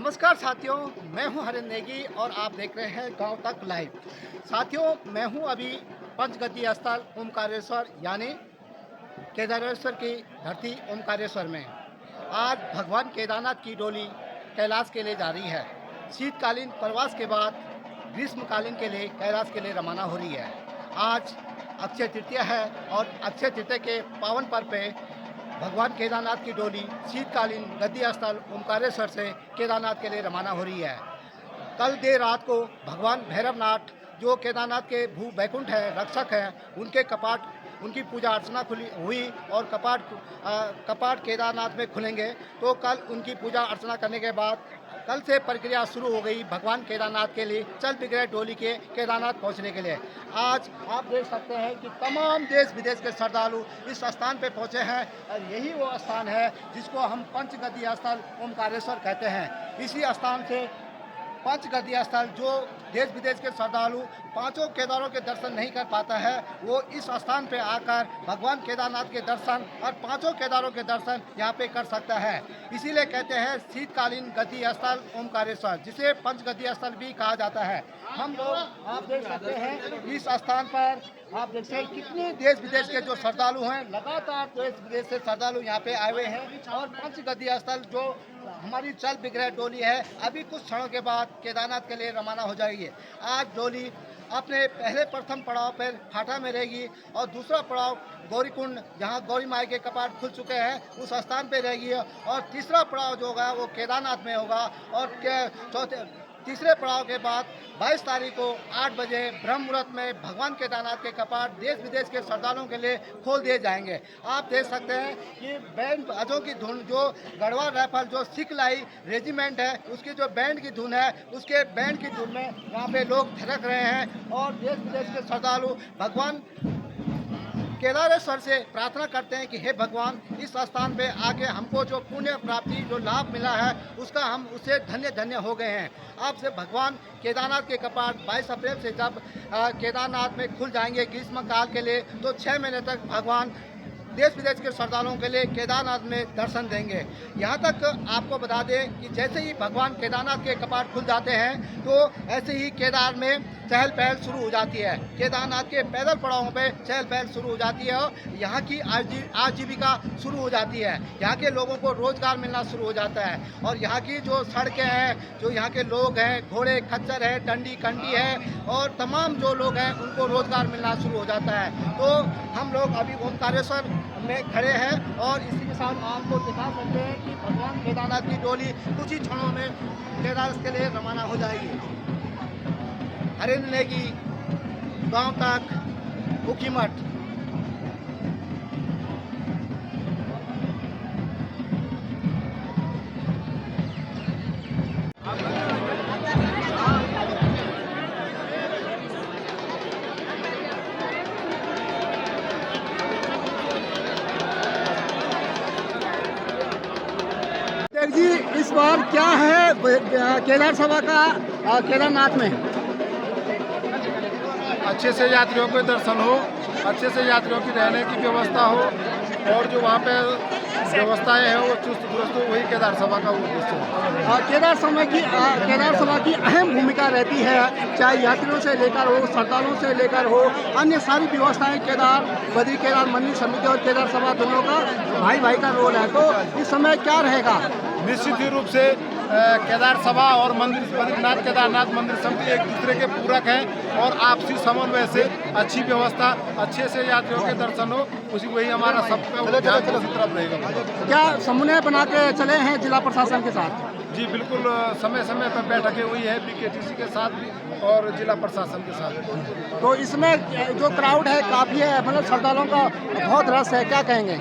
नमस्कार साथियों, मैं हूं हरिंदर नेगी और आप देख रहे हैं गांव तक लाइव। साथियों, मैं हूं अभी पंचगद्दी स्थल ओमकारेश्वर यानी केदारेश्वर की धरती ओमकारेश्वर में। आज भगवान केदारनाथ की डोली कैलाश के लिए जा रही है। शीतकालीन प्रवास के बाद ग्रीष्मकालीन के लिए कैलाश के लिए रवाना हो रही है। आज अक्षय तृतीया है और अक्षय तृतीया के पावन पर्व पे भगवान केदारनाथ की डोली शीतकालीन गद्दी स्थल ओमकारेश्वर से केदारनाथ के लिए रवाना हो रही है। कल देर रात को भगवान भैरवनाथ जो केदारनाथ के भू बैकुंठ है, रक्षक हैं, उनके कपाट, उनकी पूजा अर्चना हुई और कपाट केदारनाथ में खुलेंगे। तो कल उनकी पूजा अर्चना करने के बाद कल से प्रक्रिया शुरू हो गई भगवान केदारनाथ के लिए चल बिगड़े डोली के केदारनाथ पहुंचने के लिए। आज आप देख सकते हैं कि तमाम देश विदेश के श्रद्धालु इस स्थान पे पहुंचे हैं और यही वो स्थान है जिसको हम पंचगद्दी स्थल ओमकारेश्वर कहते हैं। इसी स्थान से पंचगद्दी स्थल जो देश विदेश के श्रद्धालु पांचों केदारों के दर्शन नहीं कर पाता है, वो इस स्थान पे आकर भगवान केदारनाथ के दर्शन और पांचों केदारों के दर्शन यहाँ पे कर सकता है। इसीलिए कहते हैं शीतकालीन गद्दी स्थल ओमकारेश्वर, जिसे पंचगद्दी स्थल भी कहा जाता है। हम लोग आप देख सकते हैं इस स्थान पर आप देखते हैं कितने देश विदेश के जो श्रद्धालु हैं, लगातार देश विदेश से श्रद्धालु यहाँ पे आए हुए हैं। और पंचगद्दी स्थल जो हमारी चल बिगड़े डोली है, अभी कुछ क्षणों के बाद केदारनाथ के लिए रवाना हो जाएगी। आज डोली अपने पहले प्रथम पड़ाव पर फाटा में रहेगी और दूसरा पड़ाव गौरीकुंड, जहां गौरी माई के कपाट खुल चुके हैं, उस स्थान पे रहेगी। और तीसरा पड़ाव जो होगा वो केदारनाथ में होगा। और तीसरे पड़ाव के बाद 22 तारीख को 8 बजे ब्रह्म मुहूर्त में भगवान केदारनाथ के कपाट देश विदेश के श्रद्धालुओं के लिए खोल दिए जाएंगे। आप देख सकते हैं कि बैंड बाजों की धुन, जो गढ़वाल राइफल जो सिख लाई रेजिमेंट है, उसकी जो बैंड की धुन है, उसके बैंड की धुन में यहाँ पे लोग थिरक रहे हैं। और देश विदेश के श्रद्धालु भगवान केदारेश्वर से प्रार्थना करते हैं कि हे भगवान, इस स्थान पे आके हमको जो पुण्य प्राप्ति जो लाभ मिला है उसका हम उसे धन्य धन्य हो गए हैं। अब से भगवान केदारनाथ के कपाट 22 अप्रैल से जब केदारनाथ में खुल जाएंगे ग्रीष्म काल के लिए, तो 6 महीने तक भगवान देश विदेश के श्रद्धालुओं के लिए केदारनाथ में दर्शन देंगे। यहाँ तक आपको बता दें कि जैसे ही भगवान केदारनाथ के कपाट खुल जाते हैं तो ऐसे ही केदार में चहल पहल शुरू हो जाती है। केदारनाथ के पैदल पड़ावों पे चहल पहल शुरू हो जाती है और यहाँ की आजीविका शुरू हो जाती है। यहाँ के लोगों को रोजगार मिलना शुरू हो जाता है। और यहाँ की जो सड़कें हैं, जो यहाँ के लोग हैं, घोड़े खच्चर है, डंडी कंडी है, और तमाम जो लोग हैं उनको रोजगार मिलना शुरू हो जाता है। तो हम लोग अभी ओमकारेश्वर में खड़े हैं और इसी के साथ आपको दिखा सकते हैं कि भगवान केदारनाथ की डोली कुछ ही क्षणों में केदारनाथ के लिए रवाना हो जाएगी। हरिंदर नेगी, गांव तक उखीमठ। जी, इस बार क्या है केदार सभा का केदारनाथ में? अच्छे से यात्रियों के दर्शन हो, अच्छे से यात्रियों की रहने की व्यवस्था हो और जो वहाँ पे व्यवस्थाएं हैं वो चुस्त दुरुस्त हो, वही केदार सभा का उद्देश्य है। केदार सभा की अहम भूमिका रहती है, चाहे यात्रियों से लेकर हो, श्रद्धालुओं से लेकर हो, अन्य सारी व्यवस्थाएं केदार बद्री केदार मंदिर समिति और केदार सभा दोनों का भाई भाई का रोल है। तो इस समय क्या रहेगा? निश्चित ही रूप से केदार सभा और बद्रीनाथ केदारनाथ मंदिर समिति एक दूसरे के पूरक हैं और आपसी समन्वय से अच्छी व्यवस्था, अच्छे से यात्रियों के दर्शन हो, उसी वही हमारा सबका ध्यान तरफ रहेगा। क्या समन्वय बना के चले हैं जिला प्रशासन के साथ? जी बिल्कुल, समय समय पर बैठकें हुई है बीकेटीसी के साथ भी और जिला प्रशासन के साथ। तो इसमें जो क्राउड है काफ़ी है, मतलब श्रद्धालुओं का बहुत रस है, क्या कहेंगे?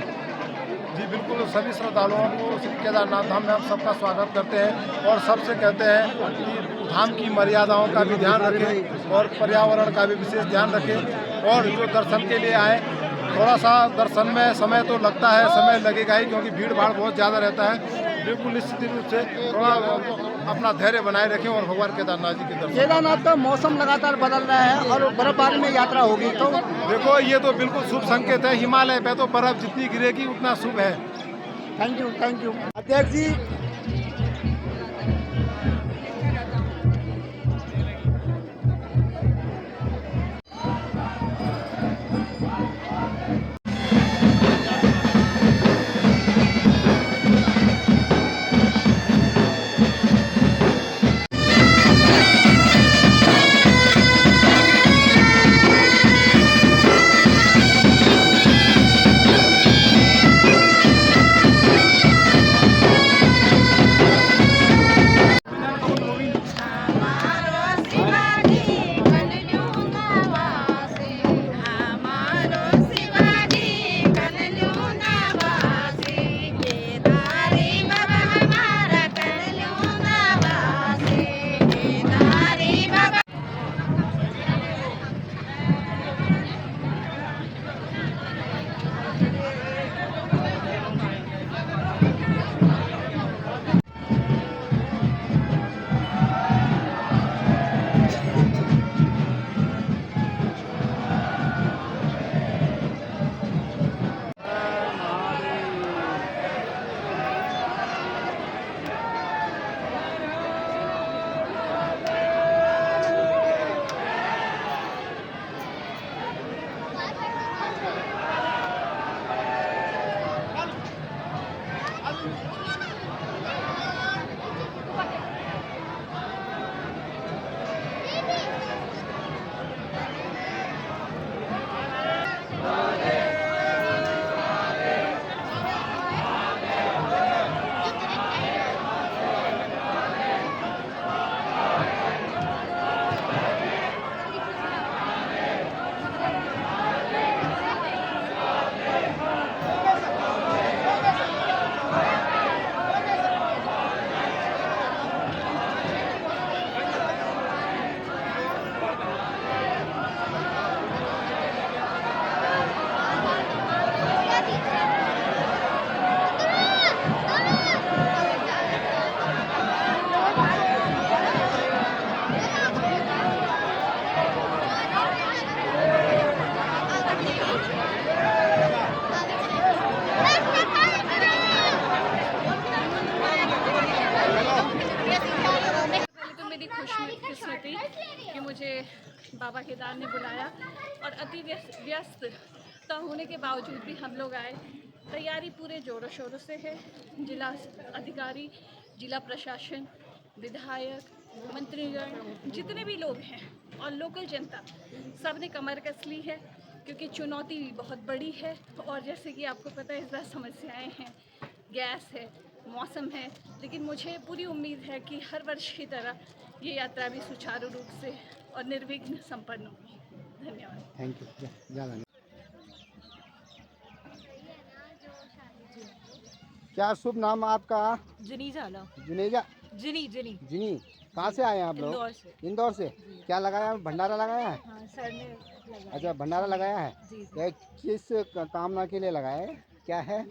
जी बिल्कुल, सभी श्रद्धालुओं को श्री केदारनाथ धाम में हम सबका स्वागत करते हैं और सबसे कहते हैं कि धाम की मर्यादाओं का भी ध्यान रखें और पर्यावरण का भी विशेष ध्यान रखें। और जो दर्शन के लिए आए, थोड़ा सा दर्शन में समय तो लगता है, समय लगेगा ही, क्योंकि भीड़ भाड़ बहुत ज़्यादा रहता है। बिल्कुल निश्चित रूप से थोड़ा अपना धैर्य बनाए रखें और भगवान केदारनाथ जी के दर्शन। केदारनाथ का मौसम लगातार बदल रहा है और बर्फबारी में यात्रा होगी, तो देखो ये तो बिल्कुल शुभ संकेत है। हिमालय पे तो बर्फ जितनी गिरेगी उतना शुभ है। थैंक यू अध्यक्ष जी। मुझे बाबा केदार ने बुलाया और अति व्यस्त होने के बावजूद भी हम लोग आए। तैयारी पूरे ज़ोरों शोरों से है। जिला अधिकारी, जिला प्रशासन, विधायक, मंत्रीगण, जितने भी लोग हैं और लोकल जनता, सब ने कमर कस ली है क्योंकि चुनौती बहुत बड़ी है। और जैसे कि आपको पता है, इस बार समस्याएं हैं, गैस है, मौसम है, लेकिन मुझे पूरी उम्मीद है कि हर वर्ष की तरह ये यात्रा भी सुचारू रूप से और निर्विघ्न संपन्न होगी। धन्यवाद। Thank you. ज़्यादा नहीं। क्या शुभ नाम आपका? जिनी झाला। जुनेजा? जिनी जिनी जिनी। कहाँ से आए हैं आप लोग? इंदौर से। इंदौर से। क्या लगाया है? भंडारा लगाया है? हाँ, सर ने लगाया। अच्छा, भंडारा लगाया है। जी, जी। ये किस कामना के लिए लगाया है? क्या है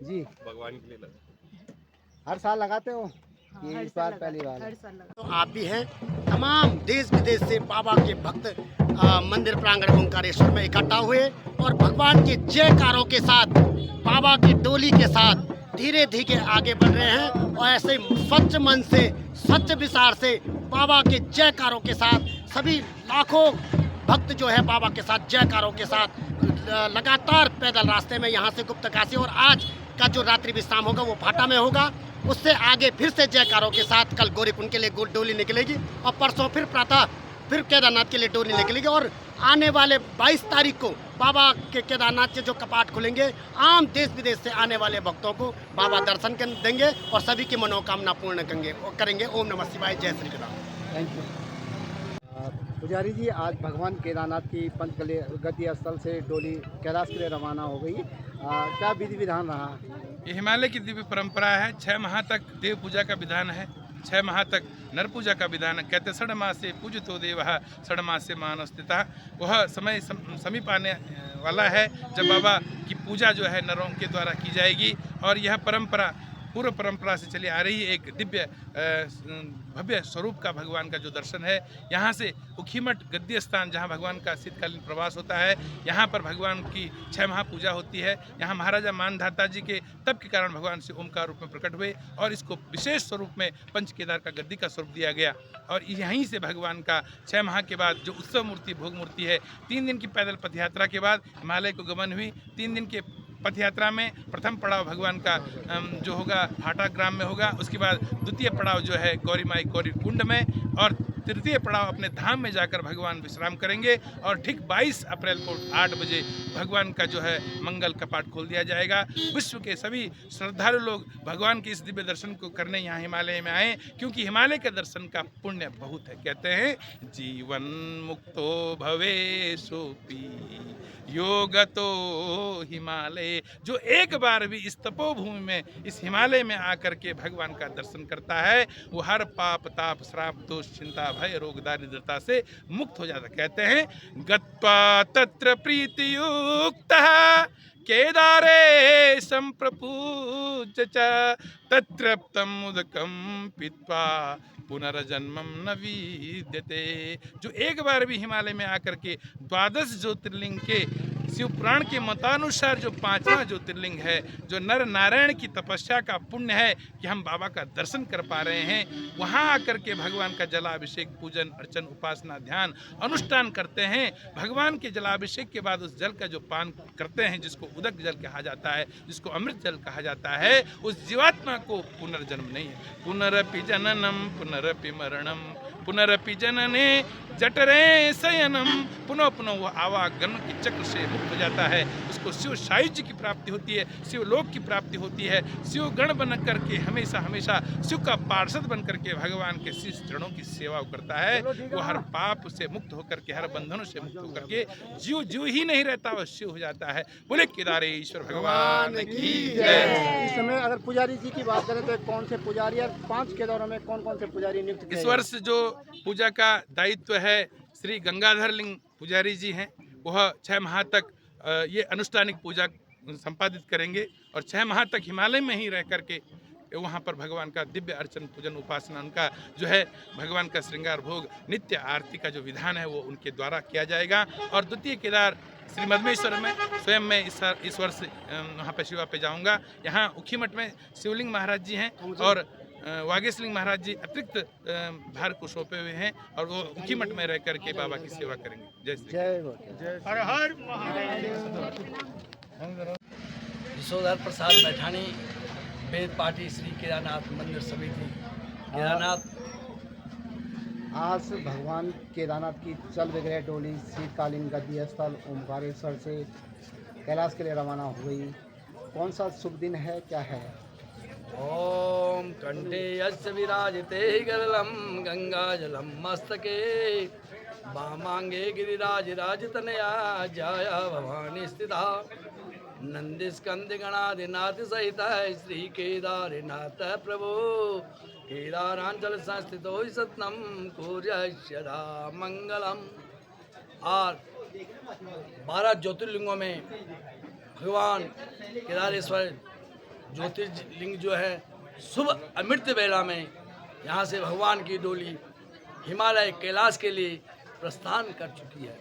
जी? भगवान के लिए लगा। हर साल लगाते हो हाँ, ये हर इस साल बार लगा- पहली बार? हर साल लगा। तो आप भी हैं। तमाम देश विदेश से बाबा के भक्त मंदिर प्रांगण ओंकारेश्वर में इकट्ठा हुए और भगवान के जयकारों के साथ, बाबा की डोली के साथ धीरे धीरे आगे बढ़ रहे हैं। और ऐसे स्वच्छ मन से, स्वच्छ विचार से, बाबा के जयकारों के साथ सभी लाखों भक्त जो है बाबा के साथ जयकारों के साथ लगातार पैदल रास्ते में यहाँ से गुप्तकाशी, और आज का जो रात्रि विश्राम होगा वो भाटा में होगा। उससे आगे फिर से जयकारों के साथ कल गौरीकुंड के लिए डोली निकलेगी और परसों फिर प्रातः फिर केदारनाथ के लिए डोली निकलेगी। और आने वाले 22 तारीख को बाबा के केदारनाथ के जो कपाट खुलेंगे, आम देश विदेश से आने वाले भक्तों को बाबा दर्शन देंगे और सभी की मनोकामना पूर्ण करेंगे। ओम नमः शिवाय, जय श्री केदार। Thank you. पुजारी जी, आज भगवान केदारनाथ की पंचगति स्थल से डोली कैलाश के लिए रवाना हो गई। क्या विधि विधान रहा? ये हिमालय की दिव्य परंपरा है। 6 माह तक देव पूजा का विधान है, 6 माह तक नर पूजा का विधान है। कहते षड मासे पूजितो देवः षड मासे मानस्थितः। वह समय समीप आने वाला है जब बाबा की पूजा जो है नरों के द्वारा की जाएगी। और यह परंपरा पूर्व परंपरा से चली आ रही एक दिव्य भव्य स्वरूप का भगवान का जो दर्शन है। यहाँ से उखीमठ गद्य स्थान, जहाँ भगवान का शीतकालीन प्रवास होता है, यहाँ पर भगवान की 6 माह पूजा होती है। यहाँ महाराजा मानधाता जी के तप के कारण भगवान से ओमकार रूप में प्रकट हुए और इसको विशेष स्वरूप में पंच केदार का गद्दी का स्वरूप दिया गया। और यहीं से भगवान का 6 माह के बाद जो उत्सव मूर्ति, भोग मूर्ति है, 3 दिन की पैदल पथ यात्रा के बाद हिमालय को गमन हुई। 3 दिन के पथ यात्रा में प्रथम पड़ाव भगवान का जो होगा भाटा ग्राम में होगा। उसके बाद द्वितीय पड़ाव जो है गौरी माई गौरी कुंड में, और तृतीय पड़ाव अपने धाम में जाकर भगवान विश्राम करेंगे। और ठीक 22 अप्रैल को 8 बजे भगवान का जो है मंगल कपाट खोल दिया जाएगा। विश्व के सभी श्रद्धालु लोग भगवान के इस दिव्य दर्शन को करने यहाँ हिमालय में आए, क्योंकि हिमालय के दर्शन का पुण्य बहुत है। कहते हैं जीवन मुक्तो भवे सोपी योगतो हिमालय। जो एक बार भी इस तपोभूमि में, इस हिमालय में आकर के भगवान का दर्शन करता है, वो हर पाप ताप श्राप दोष चिंता भय रोग दारिद्रता से मुक्त हो जाता। कहते हैं गत्वा तत्र प्रीतियुक्तः केदारे संप्रपूज्य च तत्रप्तम् उदकं पीत्वा पुनर्जन्मम न विद्यते। जो एक बार भी हिमालय में आकर के 12 ज्योतिर्लिंग के शिव पुराण के मतानुसार जो 5वां ज्योतिर्लिंग है, जो नर नारायण की तपस्या का पुण्य है कि हम बाबा का दर्शन कर पा रहे हैं, वहाँ आकर के भगवान का जलाभिषेक, पूजन अर्चन, उपासना, ध्यान, अनुष्ठान करते हैं। भगवान के जलाभिषेक के बाद उस जल का जो पान करते हैं, जिसको उदक जल कहा जाता है, जिसको अमृत जल कहा जाता है, उस जीवात्मा को पुनर्जन्म नहीं है। पुनरपि जननम पुनरपि मरणम पुनरपि जनने जठरे शयनम। पुनः पुनः वो आवागमन के चक्र से मुक्त हो जाता है। उसको शिव सायुज्य की प्राप्ति होती है, शिव लोक की प्राप्ति होती है। शिव गण बन करके हमेशा हमेशा शिव का पार्षद बन करके भगवान के शीश चरणों की सेवा करता है। वो हर पाप से मुक्त होकर के, हर बंधनों से मुक्त होकर के जीव ही नहीं रहता, वह शिव हो जाता है। बोले केदारेश्वर भगवान की जय। इस समय अगर पुजारी जी की बात करें तो कौन से पुजारी और 5 केदारों में कौन कौन से पुजारी नियुक्त किए इस गए? वर्ष जो पूजा का दायित्व है श्री गंगाधर लिंग पुजारी जी हैं। वह 6 माह तक ये अनुष्ठानिक पूजा संपादित करेंगे और 6 माह तक हिमालय में ही रह करके वहाँ पर भगवान का दिव्य अर्चन, पूजन, उपासना, उनका जो है भगवान का श्रृंगार भोग, नित्य आरती का जो विधान है वो उनके द्वारा किया जाएगा। और द्वितीय केदार श्री मधमेश्वर में स्वयं मैं इस वर्ष वहाँ पर शिवा पे जाऊँगा। यहाँ उखीमठ में शिवलिंग महाराज जी हैं और वागेश्वरी महाराज जी अतिरिक्त भार को सौंपे हुए हैं और वो उखी मठ में रह करके बाबा की सेवा करेंगे। जय श्री यशोधर प्रसाद मैठानी, वेद पार्टी श्री केदारनाथ मंदिर समिति केदारनाथ। आज भगवान केदारनाथ की चल वगैरह डोली शीतकालीन गद्दी स्थल ओमकारेश्वर से कैलाश के लिए रवाना हो गई। कौन सा शुभ दिन है, क्या है? ओम कंठे यस्य विराजते गरलम गंगा जलम मस्तके वामांगे गिरिराज राजतनया जाया भवानी स्थिता नंदिस्कंद गणादिनाथ सहित श्री केदारनाथ प्रभु केदारांचल संस्थितो सतनम कुर्यश्यदा मंगलम। और 12 ज्योतिर्लिंगों में भगवान केदारेश्वर ज्योतिर्लिंग जो है शुभ अमृत बेला में यहाँ से भगवान की डोली हिमालय कैलाश के लिए प्रस्थान कर चुकी है।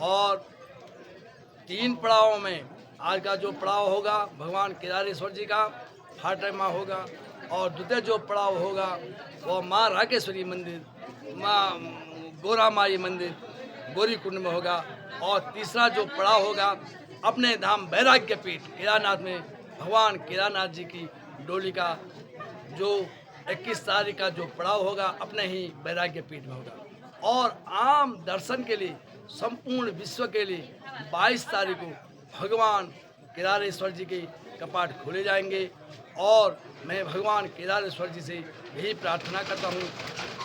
और 3 पड़ावों में आज का जो पड़ाव होगा भगवान केदारेश्वर जी का फाटेमा होगा, और द्वितीय जो पड़ाव होगा वो माँ राकेश्वरी मंदिर, माँ गोरा माई मंदिर गौरी कुंड में होगा, और तीसरा जो पड़ाव होगा अपने धाम वैराग्य पीठ केदारनाथ में भगवान केदारनाथ जी की डोली का जो 21 तारीख का जो पड़ाव होगा अपने ही वैराग्य पीठ में होगा। और आम दर्शन के लिए संपूर्ण विश्व के लिए 22 तारीख को भगवान केदारेश्वर जी के कपाट खोले जाएंगे। और मैं भगवान केदारेश्वर जी से यही प्रार्थना करता हूँ,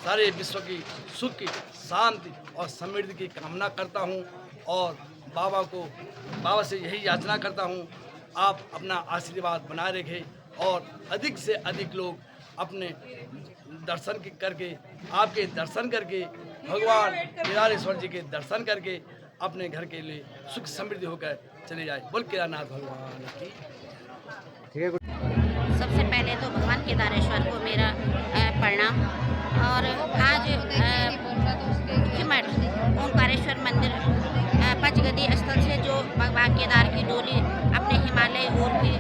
सारे विश्व की सुख की शांति और समृद्धि की कामना करता हूँ, और बाबा से यही याचना करता हूँ आप अपना आशीर्वाद बनाए रखें और अधिक से अधिक लोग अपने दर्शन करके आपके दर्शन करके भगवान केदारेश्वर जी के दर्शन करके अपने घर के लिए सुख समृद्धि होकर चले जाए। बोल केदारनाथ भगवान की। सबसे पहले तो भगवान केदारेश्वर को मेरा प्रणाम। और आज मठ ओमकारेश्वर मंदिर पंचगदी स्थल से जो भगवान केदार की डोली अपने हिमालय ओर की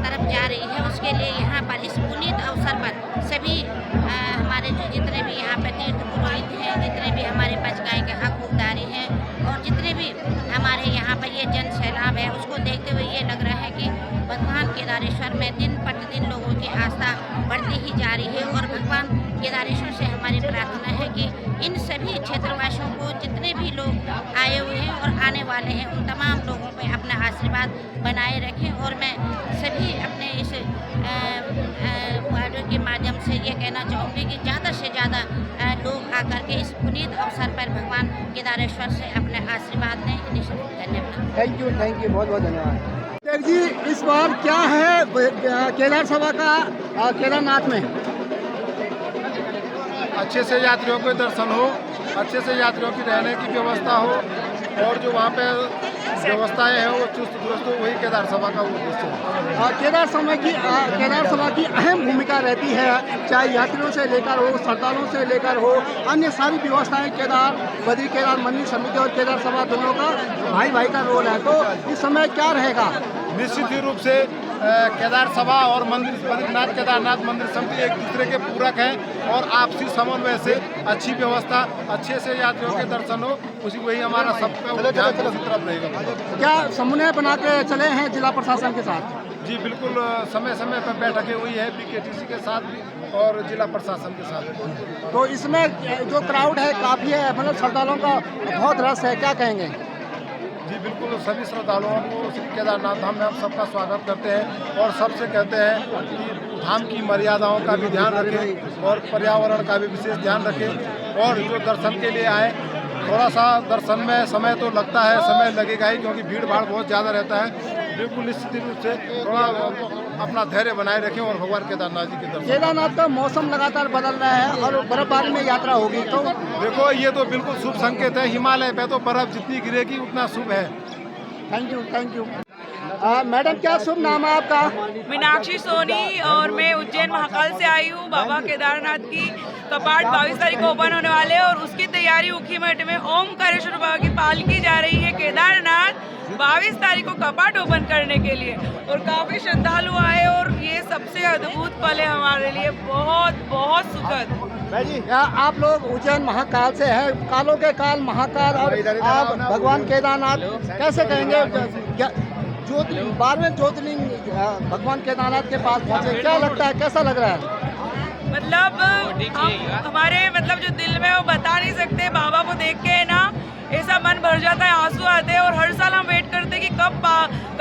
तरफ जा रही है, उसके लिए यहाँ पर इस पुनीत अवसर पर सभी हमारे जो जितने भी यहाँ पर तीर्थ पुरोहित हैं, जितने भी हमारे पंचगाय के हकदारी हैं, और जितने भी हमारे यहाँ पर ये जन सैलाब है, उसको देखते हुए ये लग रहा है कि भगवान केदारेश्वर में दिन प्रतिदिन लोगों की आस्था बढ़ती ही जा रही है। और भगवान केदारेश्वर से हमारी प्रार्थना है कि इन सभी क्षेत्रवासियों को, जितने भी लोग आए हुए हैं और आने वाले हैं, उन तमाम लोगों पर अपना आशीर्वाद बनाए रखें। और मैं सभी अपने इस ऑडियो के माध्यम से ये कहना चाहूँगी कि ज़्यादा से ज़्यादा लोग आकर के इस पुनीत अवसर पर भगवान केदारेश्वर से अपने आशीर्वाद लें। धन्यवाद। थैंक यू, बहुत बहुत धन्यवाद। जी, इस बार क्या है केदार सभा का केदारनाथ में? अच्छे से यात्रियों को दर्शन हो, अच्छे से यात्रियों की रहने की व्यवस्था हो, और जो वहाँ पे व्यवस्थाएं हैं वो चुस्त दुरुस्त हो, वही केदार सभा का उद्देश्य है। केदार सभा की अहम भूमिका रहती है, चाहे यात्रियों से लेकर हो, श्रद्धालुओं से लेकर हो, अन्य सारी व्यवस्थाएं बद्री केदार मंदिर समिति और केदार सभा दोनों का भाई का रोल है। तो इस समय क्या रहेगा? निश्चित ही रूप से केदार सभा और बद्रीनाथ केदारनाथ मंदिर समिति एक दूसरे के पूरक हैं, और आपसी समन्वय से अच्छी व्यवस्था, अच्छे से यात्रियों के दर्शन हो, उसी वही हमारा सबका ध्यान उसी तरफ रहेगा। क्या समन्वय बना के चले हैं जिला प्रशासन के साथ? जी बिल्कुल, समय समय पर बैठकें हुई है BKTC के साथ भी और जिला प्रशासन के साथ। तो इसमें जो क्राउड है काफ़ी है, मतलब श्रद्धालुओं का बहुत रस है, क्या कहेंगे? जी बिल्कुल, सभी श्रद्धालुओं को श्री केदारनाथ धाम में हम सबका स्वागत करते हैं, और सबसे कहते हैं कि धाम की मर्यादाओं का भी ध्यान रखें और पर्यावरण का भी विशेष ध्यान रखें। और जो दर्शन के लिए आए, थोड़ा सा दर्शन में समय तो लगता है, समय लगेगा ही, क्योंकि भीड़ भाड़ बहुत ज़्यादा रहता है। बिल्कुल निश्चित रूप से थोड़ा अपना धैर्य बनाए रखें और भगवान केदारनाथ जी के दर्शन। केदारनाथ का मौसम लगातार बदल रहा है और बर्फबारी में यात्रा होगी, तो देखो ये तो बिल्कुल शुभ संकेत है। हिमालय पे तो बर्फ जितनी गिरेगी उतना शुभ है। Thank you. मैडम क्या शुभ नाम है आपका? मीनाक्षी सोनी और मैं उज्जैन महाकाल से आई हूँ। बाबा केदारनाथ की कपाट 22 तारीख को ओपन होने वाले हैं और उसकी तैयारी ऊखीमठ में ओमकारेश्वर बाबा की पालकी जा रही है केदारनाथ 22 तारीख को कपाट ओपन करने के लिए और काफ़ी श्रद्धालु आए और ये सबसे अद्भुत पल है हमारे लिए, बहुत बहुत सुखद। आप लोग उज्जैन महाकाल से हैं, कालों के काल महाकाल, और आप भगवान केदारनाथ कैसे कहेंगे? ज्योतिर्लिंग 12वें ज्योतिर्लिंग भगवान केदारनाथ के पास पहुंचे, क्या लगता है, कैसा लग रहा है? मतलब हमारे मतलब जो दिल में वो बता नहीं सकते, बाबा को देख के ना ऐसा मन भर जाता है, आंसू आते हैं और हर साल हम वेट करते हैं कि कब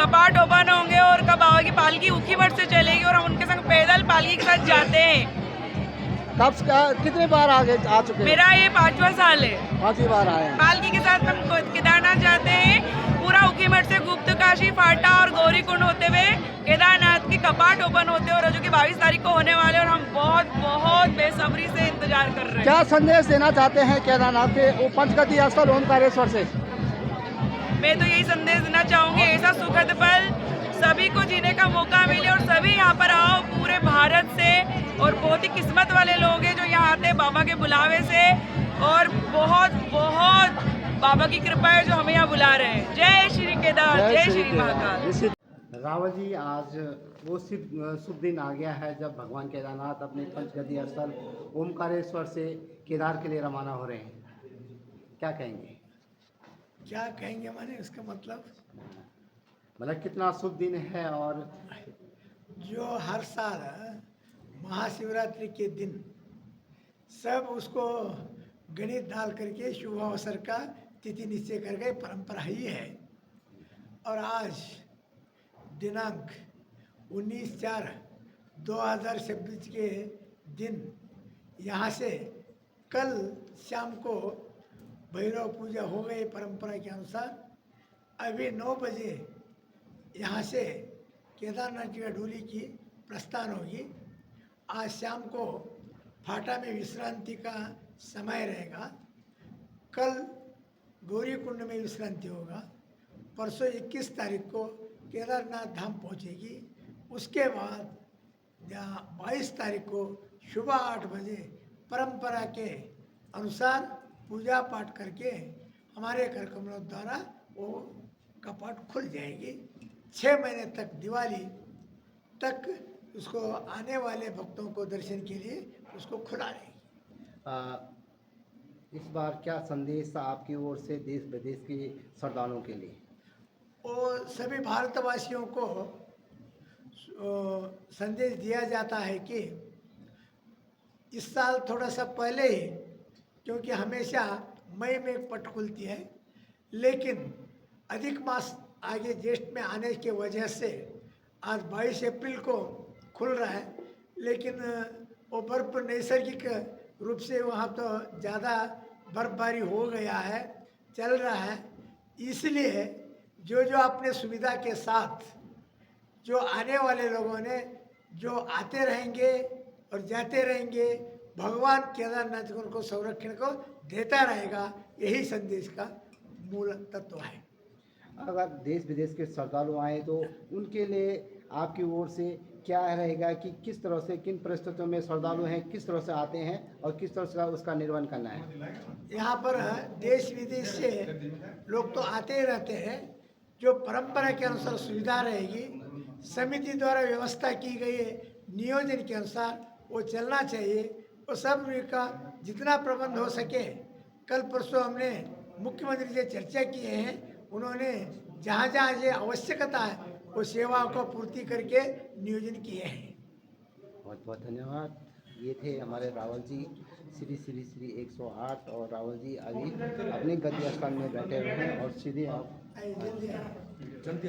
कपाट ओपन होंगे और कब बाबा की पालकी ऊखीमठ से चलेगी और हम उनके संग पैदल पालकी के साथ जाते हैं। कब कितने बार आगे आ चुके हैं? मेरा ये 5वां साल है, 5वीं बार आए हैं। पालकी के साथ हम केदारनाथ जाते हैं। पूरा ऊखीमठ से गुप्त काशी, फाटा और गौरी कुंड होते हुए केदारनाथ की कपाट ओपन होते हैं और जो कि 22 तारीख को होने वाले, और हम बहुत बहुत बेसब्री से इंतजार कर रहे हैं। क्या संदेश देना चाहते हैं केदारनाथ के पंचगति स्थल ओमकारेश्वर से? मैं तो यही संदेश देना चाहूँगी, ऐसा सुखद पल सभी को जीने का मौका मिले और सभी यहाँ पर आओ पूरे भारत से, और बहुत ही किस्मत वाले लोग हैं जो यहाँ आते हैं बाबा के बुलावे से, और बहुत बहुत बाबा की कृपा है जो हमें यहाँ बुला रहे हैं। जय श्री केदार, जय श्री महाकाल। रावल जी, आज वो शुभ दिन आ गया है जब भगवान केदारनाथ अपने पंचगति स्थल ओमकारेश्वर से केदार के लिए रवाना हो रहे हैं, क्या कहेंगे? क्या कहेंगे माने उसका मतलब कितना शुभ दिन है, और जो हर साल महाशिवरात्रि के दिन सब उसको गणित डाल करके शुभ अवसर का तिथि निश्चय कर गए, परंपरा ही है। और आज दिनांक 19/4/2026 के दिन यहाँ से कल शाम को भैरव पूजा हो गई परंपरा के अनुसार। अभी 9 बजे यहाँ से केदारनाथ जी का डोली की प्रस्थान होगी। आज शाम को फाटा में विश्रांति का समय रहेगा, कल गौरी कुंड में विश्रांति होगा, परसों 21 तारीख को केदारनाथ धाम पहुँचेगी। उसके बाद 22 तारीख को सुबह 8 बजे परंपरा के अनुसार पूजा पाठ करके हमारे कार्यक्रमों द्वारा वो कपाट खुल जाएगी। 6 महीने तक, दिवाली तक उसको आने वाले भक्तों को दर्शन के लिए उसको खुला रहेगी। इस बार क्या संदेश आपकी ओर से देश विदेश के श्रद्धालुओं के लिए? और सभी भारतवासियों को संदेश दिया जाता है कि इस साल थोड़ा सा पहले ही, क्योंकि हमेशा मई में पट खुलती है, लेकिन अधिक मास आगे ज्येष्ठ में आने की वजह से आज 22 अप्रैल को खुल रहा है, लेकिन वो बर्फ नैसर्गिक रूप से वहाँ तो ज़्यादा बर्फबारी हो गया है, चल रहा है। इसलिए जो अपने सुविधा के साथ जो आने वाले लोगों ने जो आते रहेंगे और जाते रहेंगे, भगवान केदारनाथ उनको संरक्षण को देता रहेगा, यही संदेश का मूल तत्व है। अगर देश विदेश के श्रद्धालु आए तो उनके लिए आपकी ओर से क्या रहेगा कि किस तरह से, किन परिस्थितियों में श्रद्धालु हैं, किस तरह से आते हैं और किस तरह से उसका निर्वहन करना है? यहाँ पर देश विदेश से लोग तो आते ही रहते हैं। जो परंपरा के अनुसार सुविधा रहेगी, समिति द्वारा व्यवस्था की गई नियोजन के अनुसार वो चलना चाहिए। वो सब का जितना प्रबंध हो सके, कल परसों हमने मुख्यमंत्री से चर्चा किए हैं, उन्होंने जहाँ जहाँ ये आवश्यकता है वो सेवाओं को पूर्ति करके नियोजन किए हैं। बहुत बहुत धन्यवाद। ये थे हमारे रावल जी, श्री श्री श्री 108। और रावल जी अभी अपने गद्दी स्थान में बैठे हुए हैं और सीधे आप जल्दी